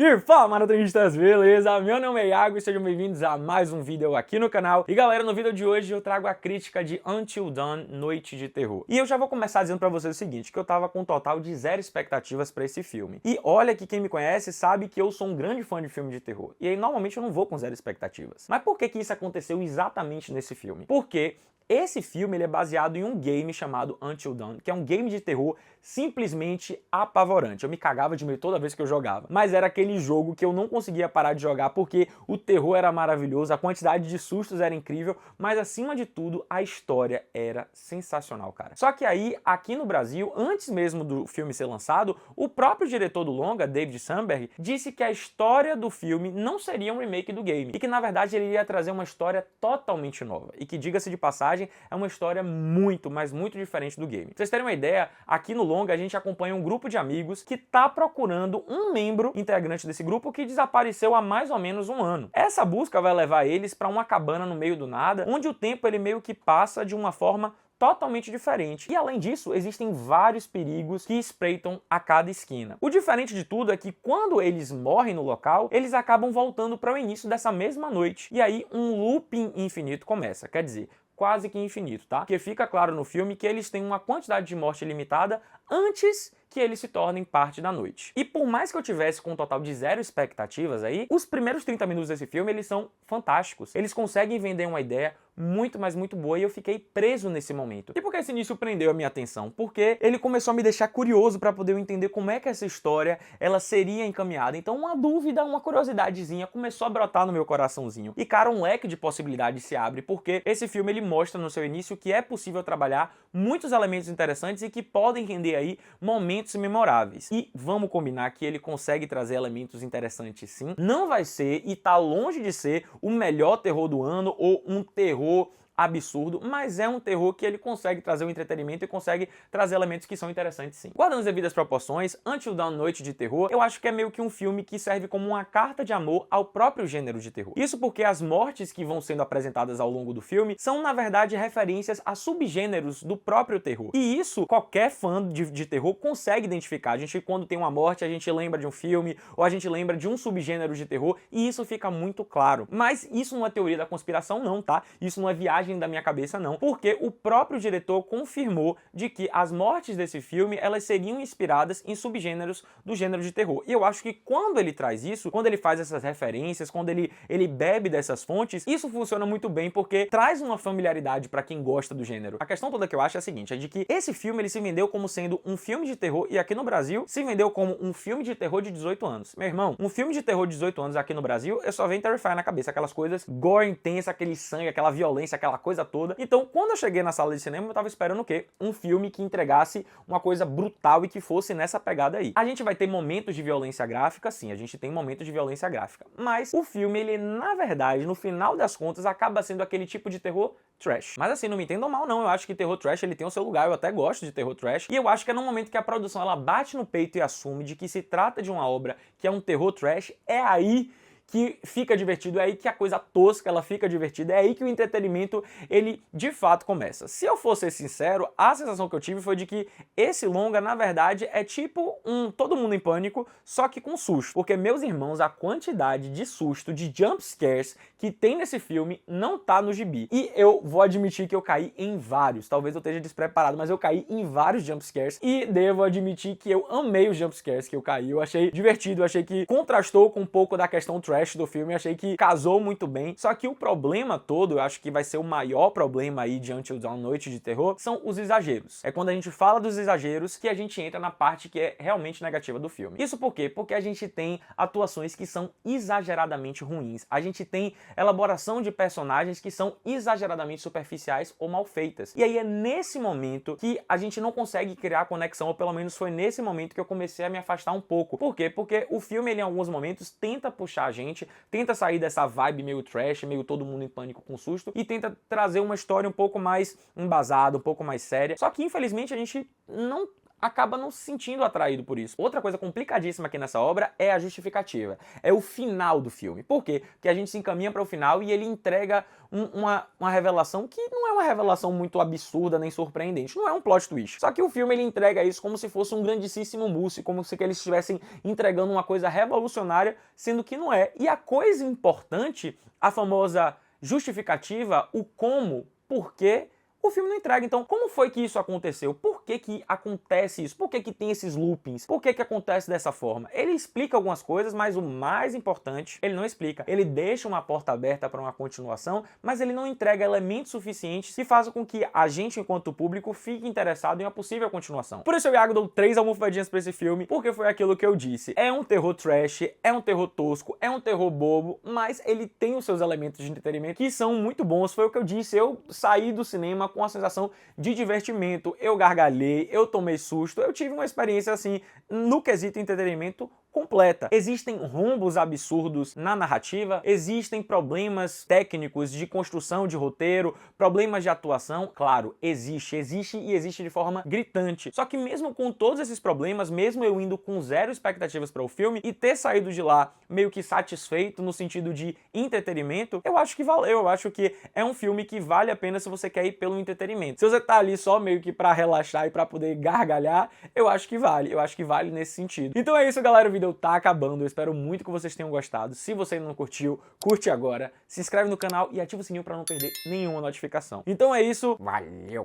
E fala, maratonistas, beleza? Meu nome é Iago e sejam bem-vindos a mais um vídeo aqui no canal. E galera, no vídeo de hoje eu trago a crítica de Until Dawn, Noite de Terror. E eu já vou começar dizendo pra vocês o seguinte, que eu tava com um total de 0 expectativas pra esse filme. E olha que quem me conhece sabe que eu sou um grande fã de filme de terror. E aí normalmente eu não vou com 0 expectativas. Mas por que isso aconteceu exatamente nesse filme? Porque esse filme ele é baseado em um game chamado Until Dawn, que é um game de terror simplesmente apavorante. Eu me cagava de medo toda vez que eu jogava. Mas era aquele jogo que eu não conseguia parar de jogar porque o terror era maravilhoso, a quantidade de sustos era incrível, mas acima de tudo, a história era sensacional, cara. Só que aí, aqui no Brasil, antes mesmo do filme ser lançado, o próprio diretor do longa, David Sandberg, disse que a história do filme não seria um remake do game, e que na verdade ele iria trazer uma história totalmente nova, e que, diga-se de passagem, é uma história muito, mas muito diferente do game. Pra vocês terem uma ideia, aqui no longa a gente acompanha um grupo de amigos que tá procurando um membro integrante desse grupo que desapareceu há mais ou menos um ano. Essa busca vai levar eles para uma cabana no meio do nada, onde o tempo ele meio que passa de uma forma totalmente diferente. E além disso, existem vários perigos que espreitam a cada esquina. O diferente de tudo é que quando eles morrem no local, eles acabam voltando para o início dessa mesma noite. E aí um looping infinito começa. Quer dizer, quase que infinito, tá? Porque fica claro no filme que eles têm uma quantidade de morte limitada antes que eles se tornem parte da noite. E por mais que eu tivesse com um total de 0 expectativas aí, os primeiros 30 minutos desse filme, eles são fantásticos. Eles conseguem vender uma ideia muito, mas muito boa e eu fiquei preso nesse momento. E por que esse início prendeu a minha atenção? Porque ele começou a me deixar curioso para poder entender como é que essa história ela seria encaminhada. Então uma dúvida, uma curiosidadezinha começou a brotar no meu coraçãozinho. E cara, um leque de possibilidades se abre porque esse filme ele mostra no seu início que é possível trabalhar muitos elementos interessantes e que podem render aí momentos memoráveis. E vamos combinar que ele consegue trazer elementos interessantes sim. Não vai ser e tá longe de ser o melhor terror do ano ou um terror absurdo, mas é um terror que ele consegue trazer o entretenimento e consegue trazer elementos que são interessantes sim. Guardando as devidas proporções, Until Dawn, Noite de Terror, eu acho que é meio que um filme que serve como uma carta de amor ao próprio gênero de terror. Isso porque as mortes que vão sendo apresentadas ao longo do filme são, na verdade, referências a subgêneros do próprio terror. E isso, qualquer fã de terror consegue identificar. A gente, quando tem uma morte, a gente lembra de um filme, ou a gente lembra de um subgênero de terror, e isso fica muito claro. Mas isso não é teoria da conspiração não, tá? Isso não é viagem da minha cabeça não, porque o próprio diretor confirmou de que as mortes desse filme, elas seriam inspiradas em subgêneros do gênero de terror. E eu acho que quando ele traz isso, quando ele faz essas referências, quando ele bebe dessas fontes, isso funciona muito bem porque traz uma familiaridade para quem gosta do gênero. A questão toda que eu acho é a seguinte, é de que esse filme ele se vendeu como sendo um filme de terror e aqui no Brasil se vendeu como um filme de terror de 18 anos. Meu irmão, um filme de terror de 18 anos aqui no Brasil, eu só venho Terrifier na cabeça, aquelas coisas gore intensa, aquele sangue, aquela violência, aquela coisa toda. Então, quando eu cheguei na sala de cinema, eu tava esperando o quê? Um filme que entregasse uma coisa brutal e que fosse nessa pegada aí. A gente vai ter momentos de violência gráfica, sim, a gente tem momentos de violência gráfica, mas o filme, ele, na verdade, no final das contas, acaba sendo aquele tipo de terror trash. Mas assim, não me entendam mal não, eu acho que terror trash, ele tem o seu lugar, eu até gosto de terror trash, e eu acho que é no momento que a produção, ela bate no peito e assume de que se trata de uma obra que é um terror trash, é aí que fica divertido, é aí que a coisa tosca ela fica divertida, é aí que o entretenimento ele de fato começa. Se eu for ser sincero, a sensação que eu tive foi de que esse longa, na verdade, é tipo um Todo Mundo em Pânico, só que com susto. Porque, meus irmãos, a quantidade de susto, de jump scares que tem nesse filme não tá no gibi. E eu vou admitir que eu caí em vários, talvez eu esteja despreparado, mas eu caí em vários jump scares e devo admitir que eu amei os jump scares que eu caí. Eu achei divertido, eu achei que contrastou com um pouco da questão trash do filme, achei que casou muito bem. Só que o problema todo, eu acho que vai ser o maior problema aí de Until Dawn, Noite de Terror, são os exageros. É quando a gente fala dos exageros que a gente entra na parte que é realmente negativa do filme. Isso por quê? Porque a gente tem atuações que são exageradamente ruins. A gente tem elaboração de personagens que são exageradamente superficiais ou mal feitas. E aí é nesse momento que a gente não consegue criar conexão, ou pelo menos foi nesse momento que eu comecei a me afastar um pouco. Por quê? Porque o filme, ele, em alguns momentos, tenta puxar a gente, tenta sair dessa vibe meio trash, meio Todo Mundo em Pânico com susto, e tenta trazer uma história um pouco mais embasada, um pouco mais séria. Só que, infelizmente, a gente não acaba não se sentindo atraído por isso. Outra coisa complicadíssima aqui nessa obra é a justificativa. É o final do filme. Por quê? Porque a gente se encaminha para o final e ele entrega uma revelação que não é uma revelação muito absurda nem surpreendente. Não é um plot twist. Só que o filme ele entrega isso como se fosse um grandíssimo mousse, como se eles estivessem entregando uma coisa revolucionária, sendo que não é. E a coisa importante, a famosa justificativa, o como, por quê, o filme não entrega. Então, como foi que isso aconteceu? Por que que acontece isso? Por que que tem esses loopings? Por que que acontece dessa forma? Ele explica algumas coisas, mas o mais importante, ele não explica. Ele deixa uma porta aberta para uma continuação, mas ele não entrega elementos suficientes que façam com que a gente, enquanto público, fique interessado em uma possível continuação. Por isso eu, Iago, dou 3 almofadinhas para esse filme, porque foi aquilo que eu disse. É um terror trash, é um terror tosco, é um terror bobo, mas ele tem os seus elementos de entretenimento que são muito bons. Foi o que eu disse, eu saí do cinema com a sensação de divertimento, eu gargalhei, eu tomei susto, eu tive uma experiência assim, no quesito entretenimento, completa. Existem rombos absurdos na narrativa, existem problemas técnicos de construção de roteiro, problemas de atuação, claro, existe e existe de forma gritante. Só que mesmo com todos esses problemas, mesmo eu indo com 0 expectativas para o filme e ter saído de lá meio que satisfeito no sentido de entretenimento, eu acho que valeu, eu acho que é um filme que vale a pena se você quer ir pelo entretenimento. Se você tá ali só meio que para relaxar e para poder gargalhar, eu acho que vale nesse sentido. Então é isso, galera, o vídeo tá acabando, eu espero muito que vocês tenham gostado. Se você ainda não curtiu, curte agora, se inscreve no canal e ativa o sininho para não perder nenhuma notificação. Então é isso, valeu!